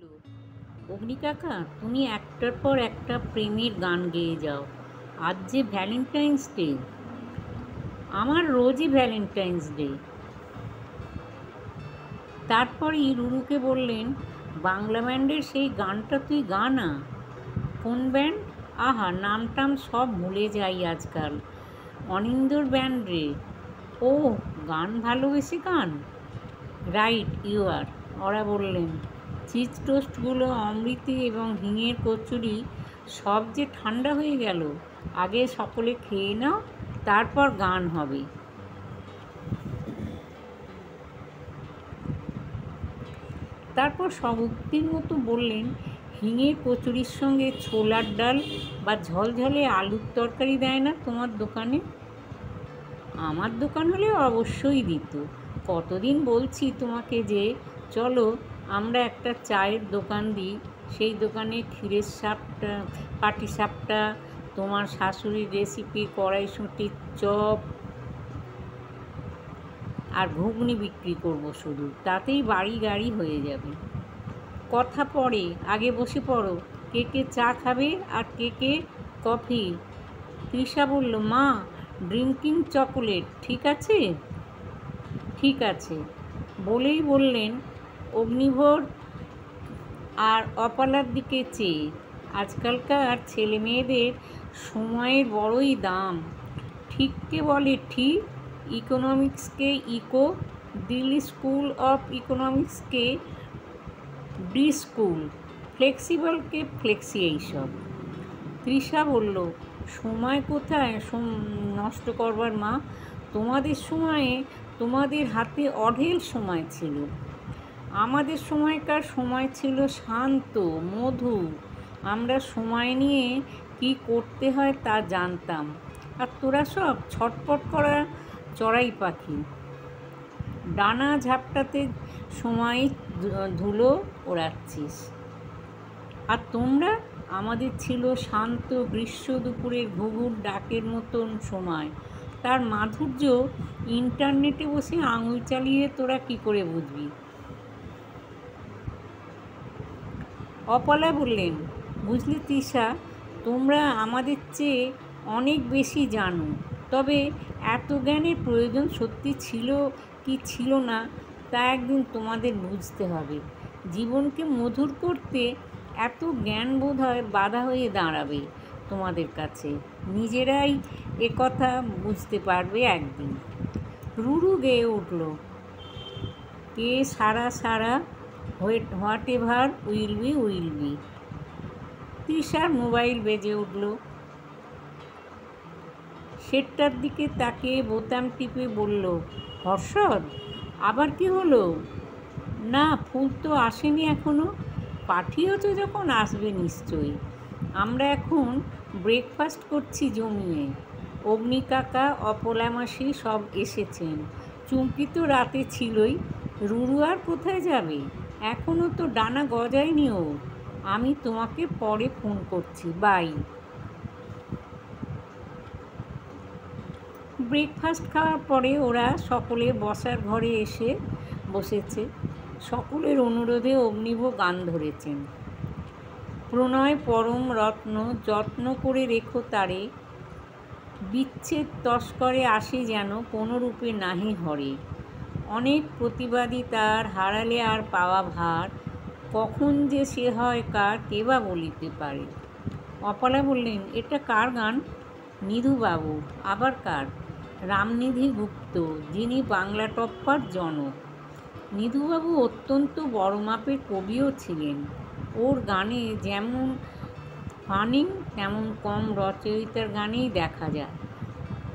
বলল, অগ্নি কাকা, তুমি একটার পর একটা প্রেমের গান গেয়ে যাও। আজ যে ভ্যালেন্টাইন্স ডে। আমার রোজই ভ্যালেন্টাইন্স ডে। তারপরেই রুরুকে বললেন, বাংলা ব্যান্ডের সেই গানটা তুই গা না। কোন ব্যান্ড? আহা, নাম টাম সব ভুলে যাই আজকাল। অনিন্দর ব্যান্ড রে। ও, গান ভালোবেসে গান। Right you are. ওরা বললেন, চিজ টোস্টগুলো, অমৃতি এবং হিঙের কচুরি সব যে ঠান্ডা হয়ে গেল। আগে সকলে খেয়ে নাও, তারপর গান হবে। তারপর সবুক্তির মতো বললেন, হিঙের কচুরির সঙ্গে ছোলার ডাল বা ঝলঝলে আলুর তরকারি দেয় না তোমার দোকানে? আমার দোকান হলে অবশ্যই দিত। কতদিন বলছি তোমাকে যে চলো আমরা একটা চায়ের দোকান দিই। সেই দোকানে ক্ষীরের সাপটা, পাটিসাপটা, তোমার শাশুড়ির রেসিপি কড়াইশুঁটির চপ আর ঘুগনি বিক্রি করব শুধু, তাতেই বাড়ি গাড়ি হয়ে যাবে। কথা পরে, আগে বসে পড়ো। কে কে চা খাবে আর কে কে কফি? তৃষা বলল, মা, ড্রিঙ্কিং চকোলেট ঠিক আছে? ঠিক আছে বলেই বললেন, অগ্নিভোর আর অপালার দিকে চেয়ে, আজকালকার ছেলে মেয়েদের সময়ের বড়ই দাম। ঠিককে বলে ঠিক, ইকোনমিক্সকে ইকো, দিল্লি স্কুল অফ ইকোনমিক্সকে ডি স্কুল, ফ্লেক্সিবলকে ফ্লেক্সি। এইসব। তৃষা বলল, সময় কোথায় নষ্ট করবার মা? তোমাদের সময়ে তোমাদের হাতে অঢেল সময় ছিল। আমাদের সময়কার সময় ছিল শান্ত, মধু। আমরা সময় নিয়ে কি করতে হয় তা জানতাম। আর তোরা সব ছটপট করা চড়াই পাখি। ডানা ঝাপটাতে সময় ধুলো ওড়াচ্ছিস। আর তোমরা? আমাদের ছিল শান্ত গ্রীষ্ম দুপুরের ঘুঘুর ডাকের মতন সময়। তার মাধুর্য ইন্টারনেটে বসে আঙুল চালিয়ে তোরা কি করে বুঝবি? অপলা বললেন, বুঝলে তৃষা, তোমরা আমাদের চেয়ে অনেক বেশি জানো। তবে এত জ্ঞানের প্রয়োজন সত্যি ছিল কি ছিল না তা একদিন তোমাদের বুঝতে হবে। জীবনকে মধুর করতে এত জ্ঞান বোধ হয় বাধা হয়ে দাঁড়াবে তোমাদের কাছে। নিজেরাই একথা বুঝতে পারবে একদিন। রুরু গেয়ে উঠল, que sera sera, whatever will be will be. তৃষার মোবাইল বেজে উঠল। সেটটার দিকে তাকিয়ে বোতাম টিপে বলল, হর্ষদ, আবার কি হলো? না, ফুল তো আসেনি এখনো। পাঠিয়েছ যখন আসবে নিশ্চয়ই। আমরা এখন ব্রেকফাস্ট করছি জমিয়ে। অগ্নি কাকা, অপলা মাসি সব এসেছেন। চুমকি তো রাতে ছিলই। রুরু আর কোথায় যাবে? এখনও তো ডানা গজায়নি ও। আমি তোমাকে পরে ফোন করছি, বাই। ব্রেকফাস্ট খাওয়ার পরে ওরা সকলে বসার ঘরে এসে বসেছে। সকলের অনুরোধে অগ্নিভ গান ধরেছেন। প্রণয় পরম রত্ন, যত্ন করে রেখো তারে, বিচ্ছেদ তস্করে আসে যেন কোনো রূপে নাহি হরে। অনেক প্রতিবাদী তার, হারালে আর পাওয়া ভার, কখন যে সে হয় কার কে বা বলিতে পারে। অপলা বললেন, এটা কার গান? নিধুবাবু। আবার কার? রামনিধি গুপ্ত, যিনি বাংলা টপ্পার জনক। নিধুবাবু অত্যন্ত বড় মাপের কবিও ছিলেন। ওর গানে যেমন ফানিং তেমন কম রচয়িতার গানেই দেখা যায়।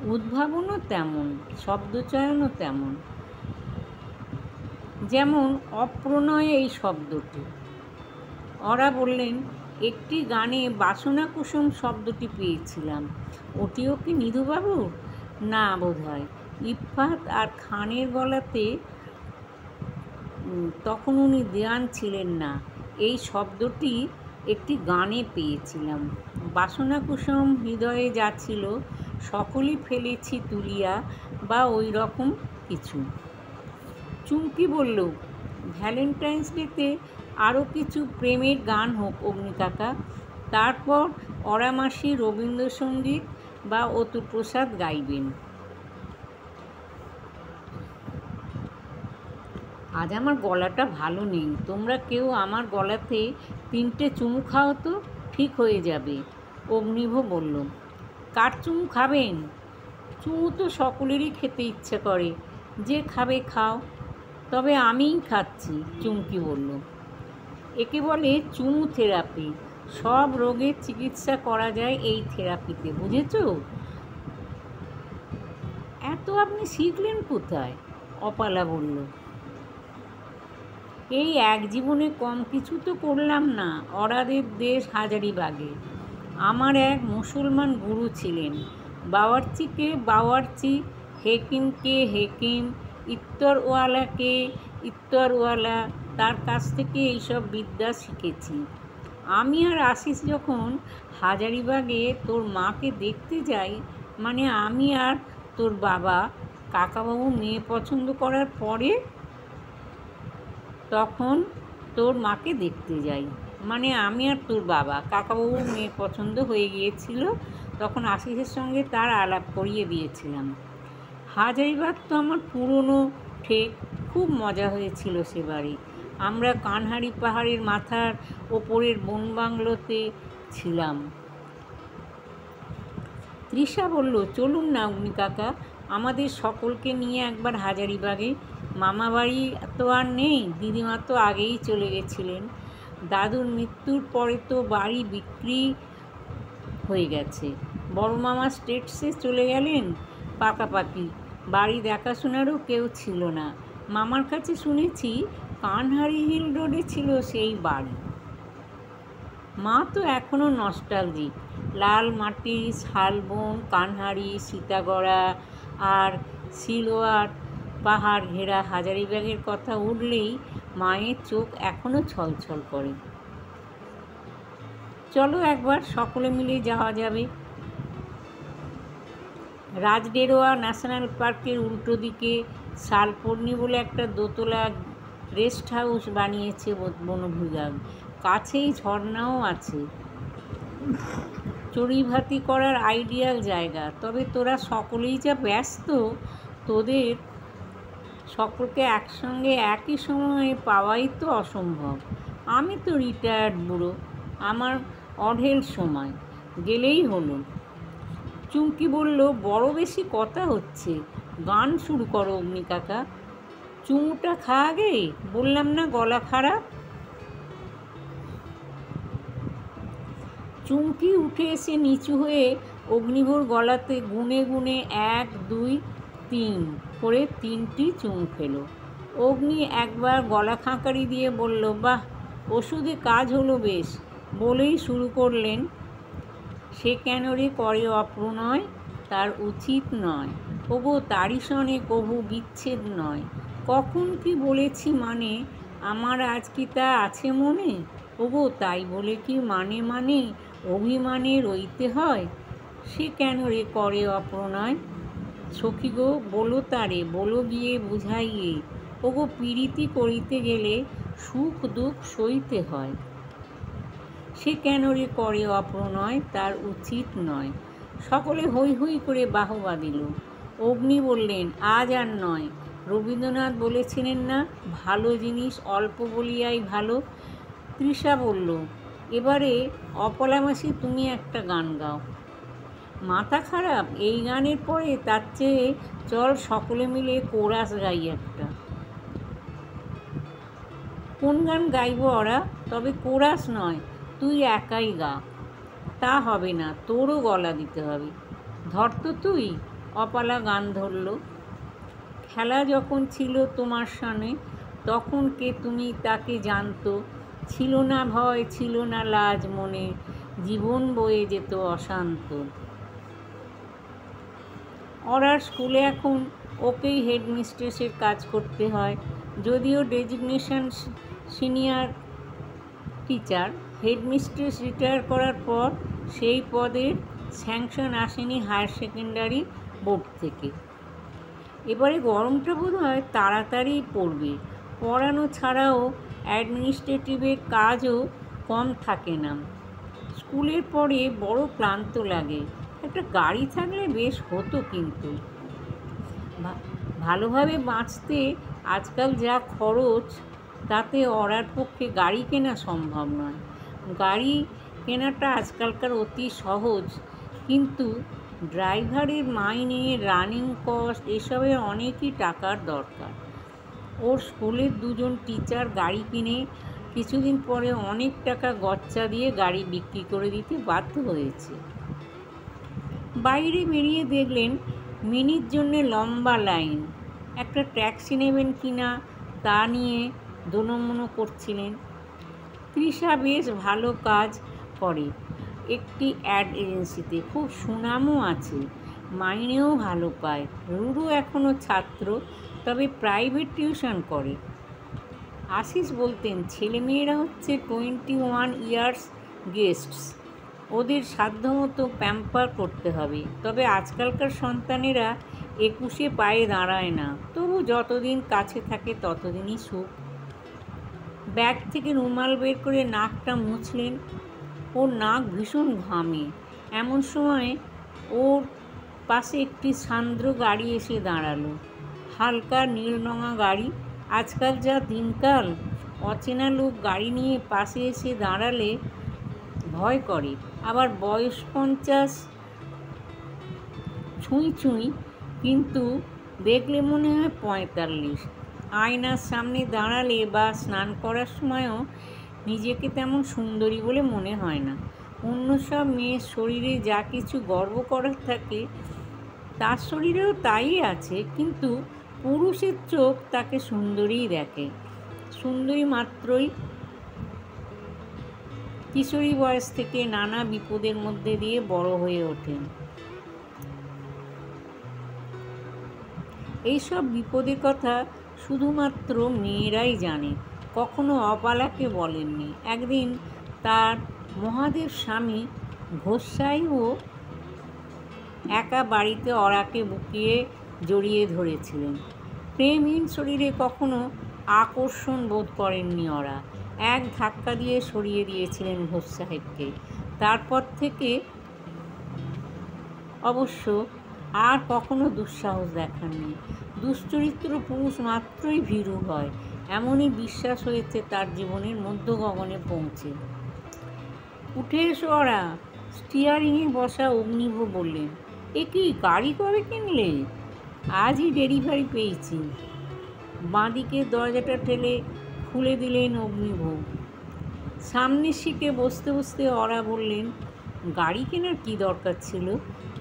উদ্ভাবনও তেমন, শব্দচয়নও তেমন। যেমন অপ্রণয়ে এই শব্দটি। ওরা বললেন, একটি গানে বাসনা কুসুম শব্দটি পেয়েছিলাম। ওটিও কি নিধুবাবুর? না, বোধ হয় ইফফাত আর খানের গলাতে। তখন উনি দেওয়ান ছিলেন না। এই শব্দটি একটি গানে পেয়েছিলাম। বাসনা কুসুম হৃদয়ে যা ছিল সকলই ফেলেছি তুলিয়া, বা ওই রকম কিছু। চুমকি বলল, ভ্যালেন্টাইন্স ডেতে আরও কিছু প্রেমের গান হোক অগ্নিকাকা, তারপর অরামাসি রবীন্দ্রসঙ্গীত বা অতুপ্রসাদ গাইবেন। আজ আমার গলাটা ভালো নেই, তোমরা কেউ আমার গলাতে 3টে চুমু খাও তো, ঠিক হয়ে যাবে। অগ্নিভ বলল। কার চুমু খাবেন? চুমু তো সকলেরই খেতে ইচ্ছে করে, যে খাবে খাও। তবে আমিই খাচ্ছি, চুমকি বলল। একে বলে চুমু থেরাপি। সব রোগের চিকিৎসা করা যায় এই থেরাপিতে, বুঝেছ? এত আপনি শিখলেন কোথায়? অপালা বলল। এই এক জীবনে কম কিছু তো করলাম না। অরাদের দেশ হাজারিবাগে আমার এক মুসলমান গুরু ছিলেন। বাওয়ার্চিকে বাওয়ার্চি, হেকিমকে হেকিম, ইত্তরওয়ালাকে ইত্তরওয়ালা, তার কাছ থেকে এইসব বিদ্যা শিখেছি। আমি আর আশিস যখন হাজারিবাগে তোর মাকে দেখতে যাই, মানে আমি আর তোর বাবা কাকাবাবু মেয়ে পছন্দ করার পরে তখন তোর মাকে দেখতে যাই, মানে আমি আর তোর বাবা কাকাবাবুর মেয়ে পছন্দ হয়ে গিয়েছিল, তখন আশিসের সঙ্গে তার আলাপ করিয়ে দিয়েছিলাম। হাজারিবাগ তো আমার পুরনো ঠেক, খুব মজা হয়েছিল সেবারে। আমরা কানহারি পাহাড়ের মাথার ওপরের বনবাংলোতে ছিলাম। তৃষা বলল, চলুন না অগ্নিকাকা, আমাদের সকলকে নিয়ে একবার হাজারিবাগে। মামা বাড়ি তো আর নেই, দিদিমা তো আগেই চলে গেছিলেন। দাদুর মৃত্যুর পরে তো বাড়ি বিক্রি হয়ে গেছে। বড় মামা স্টেটসে চলে গেলেন পাকাপাকি, বাড়ি দেখাশোনারও কেউ ছিল না। মামার কাছে শুনেছি কানহারি হিল রোডে ছিল সেই বাড়ি। মা তো এখনও নস্টালজিক। লাল মাটি, শালবন, কানহারি, সীতাগড়া আর সিলওয়ার পাহাড় ঘেরা হাজারিবাগের কথা উঠলেই মায়ের চোখ এখনও ছলছল করে। চলো একবার সকলে মিলে যাওয়া যাবে। রাজডেরোয়া ন্যাশনাল পার্কের উল্টো দিকে শালপর্ণি বলে একটা দোতলা রেস্ট হাউস বানিয়েছে বনবিভাগ। কাছেই ঝর্ণাও আছে। চড়ুইভাতি করার আইডিয়াল জায়গা। তবে তোরা সকলেই যা ব্যস্ত, তোদের সকলকে একসঙ্গে একই সময়ে পাওয়াই তো অসম্ভব। আমি তো রিটায়ার্ড বুড়ো, আমার অঢেল সময়, গেলেই হলো। চুমকি বলল, বড় বেশি কথা হচ্ছে, গান শুরু করো অগ্নিকাকা। চুমুটা খা আগে, বললাম না গলা খারাপ। চুমকি উঠে এসে নিচু হয়ে অগ্নিভোর গলাতে গুনে গুনে 1, 2, 3 করে 3টি চুমু খেলো। অগ্নি একবার গলা খাঁকারি দিয়ে বলল, বাহ, ওষুধে কাজ হলো বেশ, বলেই শুরু করলেন, সে কেন রে করে অপ্রণয়, তার উচিত নয়। ওগো তারি সনে কভু বিচ্ছেদ নয়। কখন কি বলেছি মানে, আমার আজ কি তা আছে মনে? ওগো তাই বলে কি মানে অভিমানে রইতে হয়? সে কেন রে করে অপ্রণয়? সখী গো বলো তারে, বলো গিয়ে বুঝাইয়ে। ওগো পীড়িতি করিতে গেলে সুখ দুঃখ সইতে হয়। সে কেন রে করে অপ্রণয়, তার উচিত নয়। সকলে হৈ হৈ করে বাহবা দিল। অগ্নি বললেন, আজ আর নয়। রবীন্দ্রনাথ বলেছিলেন না, ভালো জিনিস অল্প বলিয়াই ভালো। তৃষা বলল, এবারে অপলামাসি তুমি একটা গান গাও। মাথা খারাপ এই গানের পরে? তার চেয়ে চল সকলে মিলে কোরাস গাই একটা। কোন গান গাইব ওরা? তবে কোরাস নয়, তুই একাই গা। তা হবে না, তোরও গলা দিতে হবে। ধর তো তুই। অপালা গান ধরল। খেলা যখন ছিল তোমার সামনে, তখন কে তুমি তাকে জানতো, ছিল না ভয়, ছিল না লাজ মনে, জীবন বয়ে যেত অশান্ত। ওরার স্কুলে এখন ওকেই হেডমিস্ট্রেসের কাজ করতে হয়, যদিও designation senior teacher. Headmistress retire করার পর সেই পদের স্যাংশন আসেনি হায়ার সেকেন্ডারি বোর্ড থেকে। এবারে গরমটা বোধ হয় তাড়াতাড়ি পড়বে। পড়ানো ছাড়াও অ্যাডমিনিস্ট্রেটিভের কাজও কম থাকে না। স্কুলের পরে বড় ক্লান্ত লাগে। একটা গাড়ি থাকলে বেশ হতো, কিন্তু ভালোভাবে বাঁচতে আজকাল যা খরচ, তাতে ওর পক্ষে গাড়ি কেনা সম্ভব নয়। গাড়ি কেনাটা আজকালকার অতি সহজ, কিন্তু ড্রাইভারের মাইনে, রানিং কস্ট, এসবের অনেকই টাকার দরকার। ওর স্কুলের দুজন টিচার গাড়ি কিনে কিছুদিন পরে অনেক টাকা গচ্চা দিয়ে গাড়ি বিক্রি করে দিতে বাধ্য হয়েছে। বাইরে বেরিয়ে দেখলেন মিনির জন্যে লম্বা লাইন। একটা ট্যাক্সি নেবেন কিনা তা নিয়ে দোনমনো করছিলেন। তৃষা বেশ ভালো কাজ করে একটি অ্যাড এজেন্সিতে, খুব সুনামও আছে, মাইনেও ভালো পায়। রুরু এখনও ছাত্র, তবে প্রাইভেট টিউশন করে। আশিস বলতেন ছেলেমেয়েরা হচ্ছে 21 ইয়ার্স গেস্টস, ওদের সাধ্যমতো প্যাম্পার করতে হবে। তবে আজকালকার সন্তানেরা 21-এ পায়ে দাঁড়ায় না, তবু যতদিন কাছে থাকে ততদিনই সুখ। ব্যাগ থেকে রুমাল বের করে নাকটা মুছলেন। ওর নাক ভীষণ ঘামে। এমন সময় ওর পাশে একটি সান্দ্র গাড়ি এসে দাঁড়ালো। হালকা নীলরঙা গাড়ি। আজকাল যা দিনকাল, অচেনা লোক গাড়ি নিয়ে পাশে এসে দাঁড়ালে ভয় করে। আবার বয়স 50 ছুঁই ছুঁই, কিন্তু দেখলে মনে হয় 45। আয়নার সামনে দাঁড়ালে বা স্নান করার সময়ও নিজেকে তেমন সুন্দরী বলে মনে হয় না। অন্য সব মেয়ের শরীরে যা কিছু গর্ব করার থাকে, তার শরীরেও তাই আছে, কিন্তু পুরুষের চোখ তাকে সুন্দরীই দেখে। সুন্দরী মাত্রই কিশোরী বয়স থেকে নানা বিপদের মধ্যে দিয়ে বড় হয়ে ওঠেন। এইসব বিপদের কথা শুধুমাত্র মেয়েরাই জানে, কখনো অপালাকে বলেননি। একদিন তার মহাদেব স্বামী ঘোষাইও একা বাড়িতে অরাকে বুকিয়ে জড়িয়ে ধরেছিলেন। প্রেমহীন শরীরে কখনো আকর্ষণ বোধ করেননি ওরা। এক ধাক্কা দিয়ে সরিয়ে দিয়েছিলেন ঘোষ সাহেবকে। তারপর থেকে অবশ্য আর কখনো দুঃসাহস দেখাননি। দুশ্চরিত্র পুরুষ মাত্রই ভীরু হয়, এমনই বিশ্বাস হয়েছে তার জীবনের মধ্য গগনে পৌঁছে। উঠে এসো ওরা, স্টিয়ারিংয়ে বসা অগ্নিভ বললেন। এ কি, গাড়ি কবে কিনলে? আজই ডেলিভারি পেয়েছি। বাঁদিকে দরজাটা ঠেলে খুলে দিলেন অগ্নিভ। সামনের সিটে বসতে বসতে ওরা বললেন, গাড়ি কেনার কী দরকার ছিল?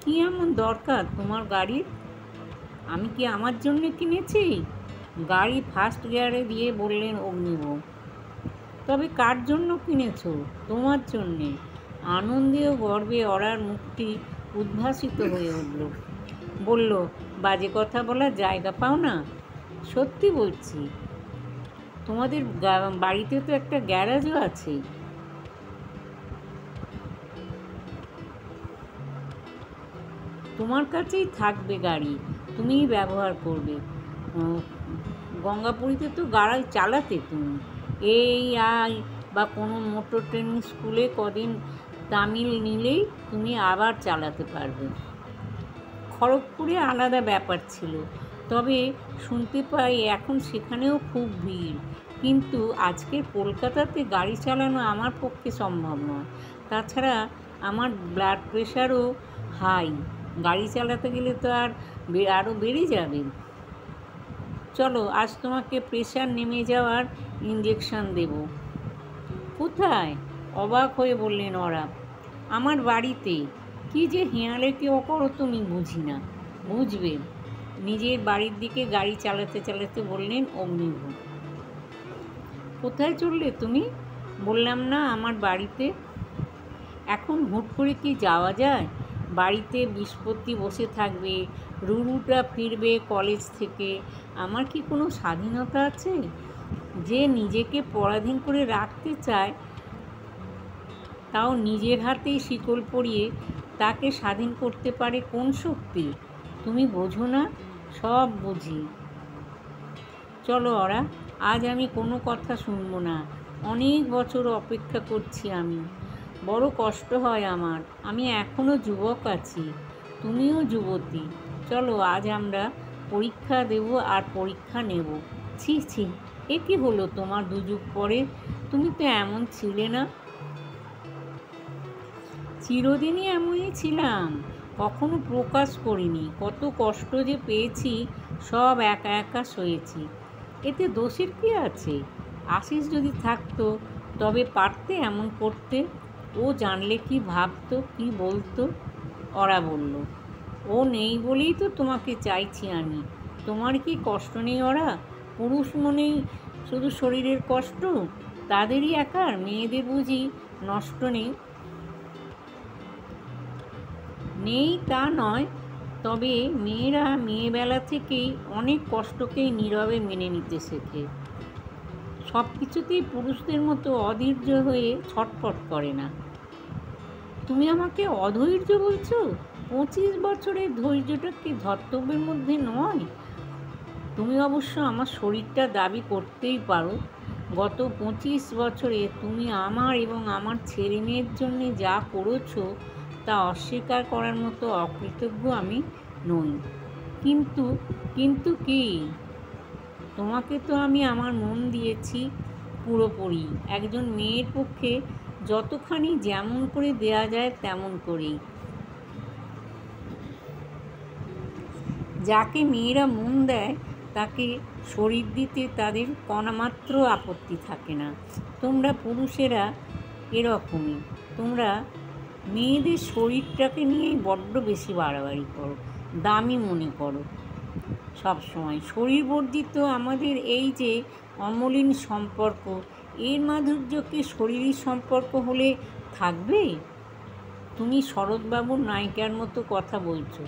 কী এমন দরকার তোমার গাড়ির? আমি কি আমার জন্য কিনেছি? গাড়ি ফার্স্ট গিয়ারে দিয়ে বললেন অগ্নিভ। তবে কার জন্য কিনেছ? তোমার জন্যে। আনন্দে ও গর্বে ওরার মুখটি উদ্ভাসিত হয়ে উঠল। বলল, বাজে কথা বলার জায়গা পাও না? সত্যি বলছি, তোমাদের বাড়িতে তো একটা গ্যারাজও আছে। তোমার কাছেই থাকবে গাড়ি, তুমিই ব্যবহার করবে। গঙ্গাপুরীতে তো গাড়ি চালাতে তুমি। এই আই বা কোনো মোটর ট্রেনিং স্কুলে কদিন তামিল নিলেই তুমি আবার চালাতে পারবে। খড়গপুরে আলাদা ব্যাপার ছিল, তবে শুনতে পাই এখন সেখানেও খুব ভিড়। কিন্তু আজকের কলকাতাতে গাড়ি চালানো আমার পক্ষে সম্ভব নয়। তাছাড়া আমার ব্লাড প্রেশারও হাই, গাড়ি চালাতে গেলে তো আরও বেড়ে যাবে। চলো, আজ তোমাকে প্রেশার নেমে যাওয়ার ইঞ্জেকশন দেব। কোথায়? অবাক হয়ে বললেন ওরা। আমার বাড়িতে। কি যে হেঁয়ালে কেউ করো তুমি, বুঝি না। বুঝবে। নিজের বাড়ির দিকে গাড়ি চালাতে চালাতে বললেন অগ্নিভ। কোথায় চললে তুমি? বললাম না আমার বাড়িতে। এখন হুট করে কি যাওয়া যায়? বাড়িতে বিস্পত্তি বসে থাকবে, রুরুটা ফিরবে কলেজ থেকে। আমার কি কোনো স্বাধীনতা আছে? যে নিজেকে পরাধীন করে রাখতে চায়, তাও নিজের হাতেই শিকল পরিয়ে তাকে স্বাধীন করতে পারে কোন শক্তি? তুমি বোঝো না? সব বুঝি। চলো ওরা, আজ আমি কোনো কথা শুনবো না। অনেক বছর অপেক্ষা করছি আমি। বড় কষ্ট হয় আমার। আমি এখনও যুবক আছি, তুমিও যুবতী। চলো আজ আমরা পরীক্ষা দেব আর পরীক্ষা নেব। ছি ছি, এ কী হলো তোমার দুযুগ পরে? তুমি তো এমন ছিলে না। চিরদিনই এমনই ছিলাম, কখনো প্রকাশ করিনি। কত কষ্ট যে পেয়েছি, সব একা একা সয়েছি। এতে দোষের কী আছে? আশিস যদি থাকতো তবে পারতে এমন করতে? ও জানলে কি ভাবতো, কি বলতো? ওরা বলল, ও নেই বলেই তো তোমাকে চাইছি আমি। তোমার কি কষ্ট নেই? ওরা পুরুষ মনেই শুধু শরীরের কষ্ট, তাদেরই একার? মেয়েদের বুঝি নষ্ট নেই? নেই তা নয়, তবে মেয়েরা মেয়েবেলা থেকেই অনেক কষ্টকেই নীরবে মেনে নিতে শেখে। সব কিছুতেই পুরুষদের মতো অধৈর্য হয়ে ছটফট করে না। তুমি আমাকে অধৈর্য বলছো? 25 বছরের ধৈর্যটা কি ধর্তব্যের মধ্যে নয়? তুমি অবশ্য আমার শরীরটা দাবি করতেই পারো। গত 25 বছরে তুমি আমার এবং আমার ছেলে মেয়ের জন্যে যা করেছো তা অস্বীকার করার মতো অকৃতজ্ঞ আমি নই। কিন্তু কিন্তু কি? তোমাকে তো আমি আমার মন দিয়েছি পুরোপুরি। একজন মেয়ের পক্ষে যতখানি যেমন করে দেয়া যায় তেমন করেই। যাকে মেয়েরা মন দেয় তাকে শরীর দিতে তাদের কণামাত্র আপত্তি থাকে না। তোমরা পুরুষেরা এরকমই। তোমরা মেয়েদের শরীরটাকে নিয়েই বড্ড বেশি বাড়াবাড়ি করো, দামি মনে করো সবসময়। শরীর বর্জিত আমাদের এই যে অমলিন সম্পর্ক, এর মাধুর্য কি শরীরী সম্পর্ক হলে থাকবে? তুমি শরৎবাবুর নায়িকার মতো কথা বলছো।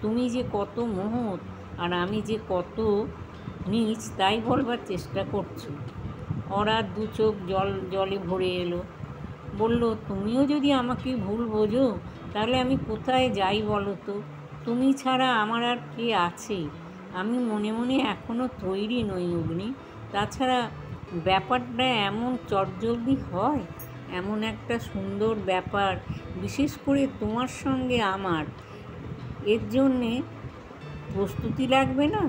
তুমি যে কত মহৎ আর আমি যে কত নীচ তাই বলবার চেষ্টা করছো। ওরা দু চোখ জলে ভরে এলো। বলল, তুমিও যদি আমাকে ভুল বোঝো তাহলে আমি কোথায় যাই বলো তো? তুমি ছাড়া আমার আর কে আছে? আমি মনে মনে এখনও তৈরি নই অগ্নি। তাছাড়া ব্যাপারটা এমন চটজলদি হয়? এমন একটা সুন্দর ব্যাপার, বিশেষ করে তোমার সঙ্গে আমার, এর জন্যে প্রস্তুতি লাগবে না?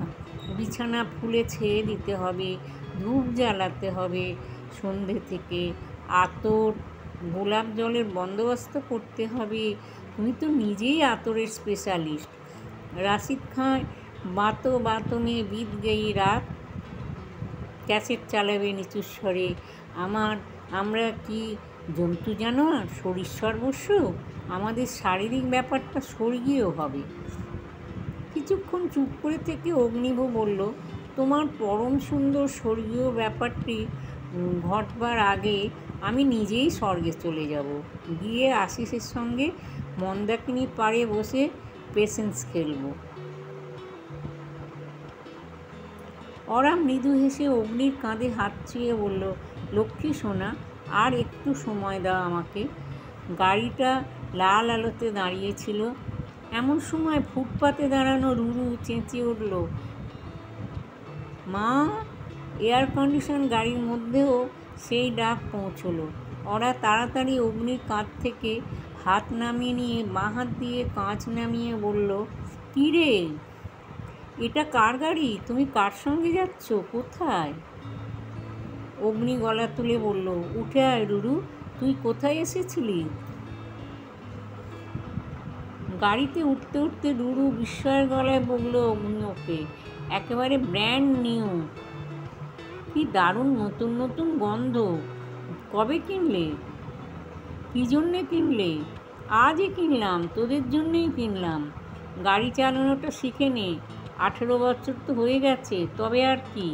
বিছানা ফুলে ছেয়ে দিতে হবে, ধূপ জ্বালাতে হবে সন্ধে থেকে, আতর গোলাপ জলের বন্দোবস্ত করতে হবে। তুমি তো নিজেই আতরের স্পেশালিস্ট। রাশিদ খান বাতো বাতো মে বিত গই রাত ক্যাসেট চালাবে নিচু স্বরে। আমরা কি জন্তু জানোয়ার, শরীর সর্বস্ব? আমাদের শারীরিক ব্যাপারটা স্বর্গীয় হবে। কিছুক্ষণ চুপ করে থেকে অগ্নিভ বলল, তোমার পরম সুন্দর স্বর্গীয় ব্যাপারটি ঘটবার আগে আমি নিজেই স্বর্গে চলে যাব। গিয়ে আশিসের সঙ্গে মন্দাকিনী পাড়ে বসে পেশেন্স খেলব। ওরা মৃদু হেসে অগ্নির কাঁধে হাত ছুঁয়ে বলল, লক্ষ্মী সোনা, আর একটু সময় দাও আমাকে। গাড়িটা লাল আলোতে দাঁড়িয়েছিল। এমন সময় ফুটপাতে দাঁড়ানো রুরু চেঁচিয়ে উঠল, মা! এয়ার কন্ডিশন গাড়ির মধ্যেও সেই ডাক পৌঁছলো। ওরা তাড়াতাড়ি অগ্নির কাঁধ থেকে হাত নামিয়ে নিয়ে বাঁ হাত দিয়ে কাঁচ নামিয়ে বলল, কী রে, এটা কার গাড়ি? তুমি কার সঙ্গে যাচ্ছ? কোথায়? অগ্নি গলা তুলে বলল, উঠে আয় রুরু, তুই কোথায় এসেছিলি? গাড়িতে উঠতে উঠতে রুরু বিস্ময়ের গলায় বলল ওকে, একেবারে ব্র্যান্ড নিউ। কি দারুণ নতুন নতুন গন্ধ। কবে কিনলে? কী জন্যে কিনলে? আজই কিনলাম, তোদের জন্যেই কিনলাম। গাড়ি চালানোটা শিখে নে, 18 বছর তো হয়ে গেছে, তবে আর কি।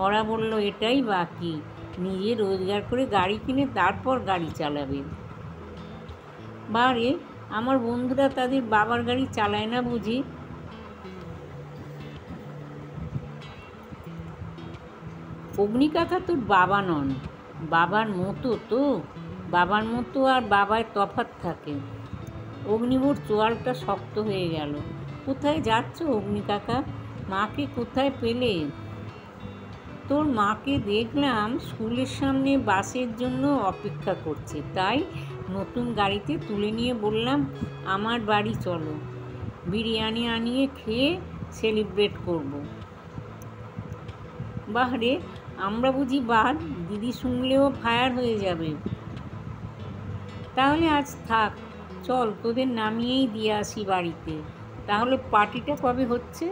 ওরা বলল, এটাই বাকি, নিজে রোজগার করে গাড়ি কিনে তারপর গাড়ি চালাবে। বারে, আমার বন্ধুরা তাদের বাবার গাড়ি চালায় না বুঝি? অগ্নিকাকা তোর বাবা নন। বাবার মতো তো। বাবার মতো আর বাবায় তফাৎ থাকে। অগ্নিবর চোয়ালটা শক্ত হয়ে গেল। কোথায় যাচ্ছ অগ্নিকাকা? মাকে কোথায় পেলে? তোর মাকে দেখলাম স্কুলের সামনে বাসের জন্য অপেক্ষা করছে, তাই নতুন গাড়িতে তুলে নিয়ে বললাম আমার বাড়ি চলো, বিরিয়ানি আনিয়ে খেয়ে সেলিব্রেট করব। বাহরে, আমরা বুঝি বাদ? দিদি শুনলেও ফায়ার হয়ে যাবে। তাহলে আজ থাক, চল তোদের নামিয়েই দিয়ে আসি বাড়িতে। তাহলে পার্টিটা কবে হচ্ছে?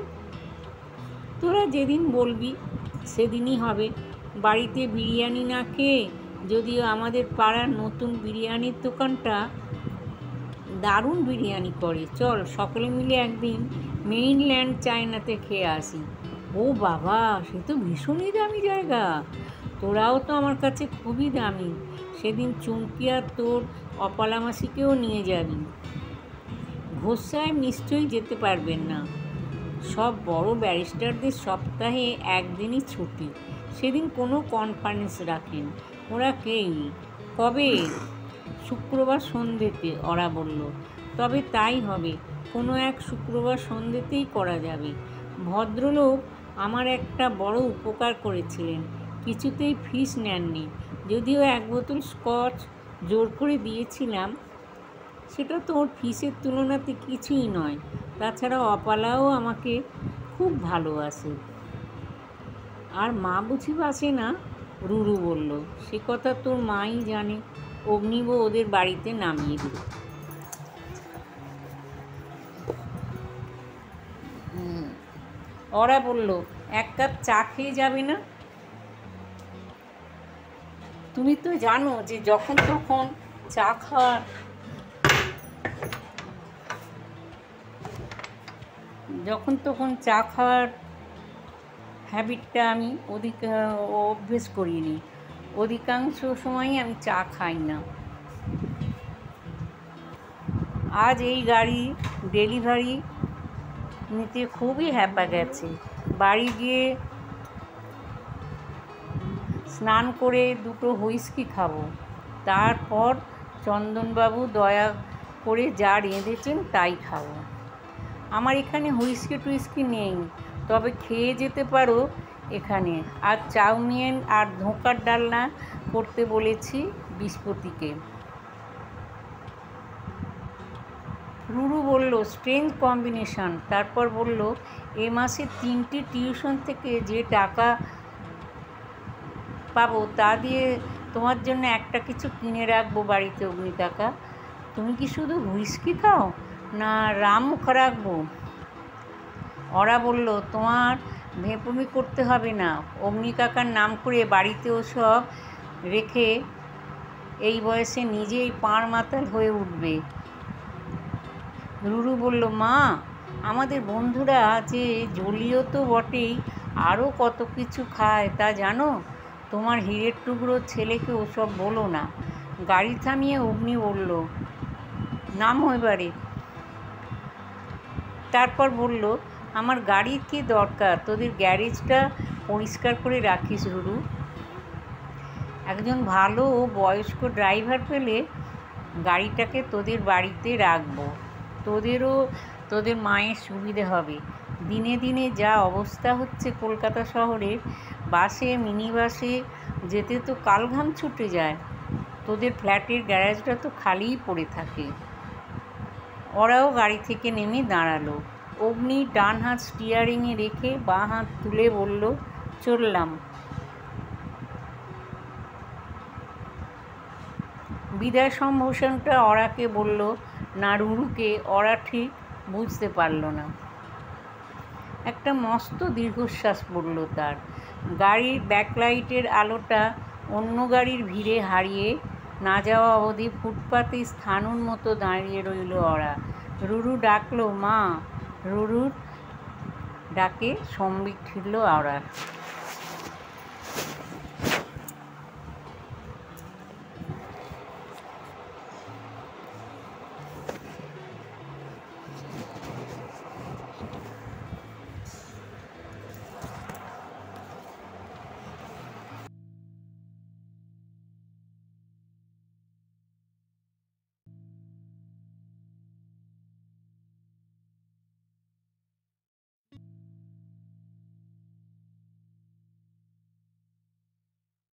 তোরা যেদিন বলবি সেদিনই হবে। বাড়িতে বিরিয়ানি না খেয়ে, যদিও আমাদের পাড়ার নতুন বিরিয়ানির দোকানটা দারুণ বিরিয়ানি করে, চল সকলে মিলে একদিন মেইনল্যান্ড চায়নাতে খেয়ে আসি। ও বাবা, সে তো ভীষণই দামি জায়গা। তোরাও তো আমার কাছে খুবই দামি। সেদিন চুমকি আর তোর অপালা মাসিকেও নিয়ে যাবি। ঘোষ সাহেব নিশ্চয়ই যেতে পারবেন না। সব বড় ব্যারিস্টারদের সপ্তাহে একদিনই ছুটি, সেদিন কোনো কনফারেন্স রাখেন। ওরা কেই? কবে? শুক্রবার সন্ধ্যেতে, ওরা বলল। তবে তাই হবে, কোনো এক শুক্রবার সন্ধ্যেতেই করা যাবে। ভদ্রলোক আমার একটা বড় উপকার করেছিলেন, কিছুতেই ফিস নেননি। যদিও এক বোতল স্কচ জোর করে দিয়েছিলাম, সেটা তো ওর ফিসের তুলনাতে কিছুই নয়। তাছাড়া অপালাও আমাকে খুব ভালোবাসে। আর মা বুঝি বাসে না? রুরু বলল। সে কথা তোর মাই জানে। অগ্নিব ওদের বাড়িতে নামিয়ে দিল। ওরা বলল, এক কাপ চা খেয়ে যাবে না? তুমি তো জানো যে যখন তখন চা খাওয়ার হ্যাবিটটা আমি অভ্যেস করিনি। অধিকাংশ সময়ই আমি চা খাই না। আজ এই গাড়ি ডেলিভারি নিতে খুবই হ্যাপা গেছে। বাড়ি গিয়ে স্নান করে দুটো হুইস্কি খাবো, তারপর চন্দনবাবু দয়া করে যা রেঁধেছেন তাই খাবো। আমার এখানে হুইস্কি টুইস্কি নেই, তবে খেয়ে যেতে পারো এখানে। আর চাউমিন আর ধোঁকার ডালনা করতে বলেছি বৃহস্পতিকে। রুরু বলল, স্ট্রেঞ্জ কম্বিনেশন। তারপর বলল, এ মাসে 3টি টিউশন থেকে যে টাকা পাবো তা দিয়ে তোমার জন্য একটা কিছু কিনে রাখবো বাড়িতে। অগ্নি কাকা, তুমি কি শুধু হুইস্কি খাও না রামও রাখবো? ওরা বলল, তোমার ভেঁপুমি করতে হবে না। অগ্নি কাকার নাম করে বাড়িতে ওসব রেখে এই বয়সে নিজেই পাড় মাতাল হয়ে উঠবে। রুরু বলল, মা, আমাদের বন্ধুরা যে জলীয় তো বটেই, আরও কত কিছু খায় তা জানো? তোমার হীরের টুকরো ছেলেকে ওসব বলো না। গাড়ি থামিয়ে অগ্নি বলল, নামো এবারে। তারপর বলল, আমার গাড়ির কী দরকার? তোদের গ্যারেজটা পরিষ্কার করে রাখিস রুরু। একজন ভালো ও বয়স্ক ড্রাইভার পেলে গাড়িটাকে তোদের বাড়িতে রাখবো। তোদেরও তোদের মায়ের সুবিধে হবে। দিনে দিনে যা অবস্থা হচ্ছে কলকাতা শহরের, বাসে মিনি বাসে যেতে তো কালঘাম ছুটে যায়। তোদের ফ্ল্যাটের গ্যারেজটা তো খালিই পড়ে থাকে। ওরাও গাড়ি থেকে নেমে দাঁড়ালো। অগ্নি ডান হাত স্টিয়ারিংয়ে রেখে বাঁ হাত তুলে বলল, চললাম। বিদায় সম্ভাষণটা ওরাকে বলল না রুরুকে, ওরা ঠিক বুঝতে পারল না। একটা মস্ত দীর্ঘশ্বাস পড়ল তার। গাড়ির ব্যাকলাইটের আলোটা অন্য গাড়ির ভিড়ে হারিয়ে না যাওয়া অবধি ফুটপাতে স্থানুর মতো দাঁড়িয়ে রইল ওরা। রুরু ডাকলো, মা। রুরুর ডাকে সম্বিত ফিরল ওরা।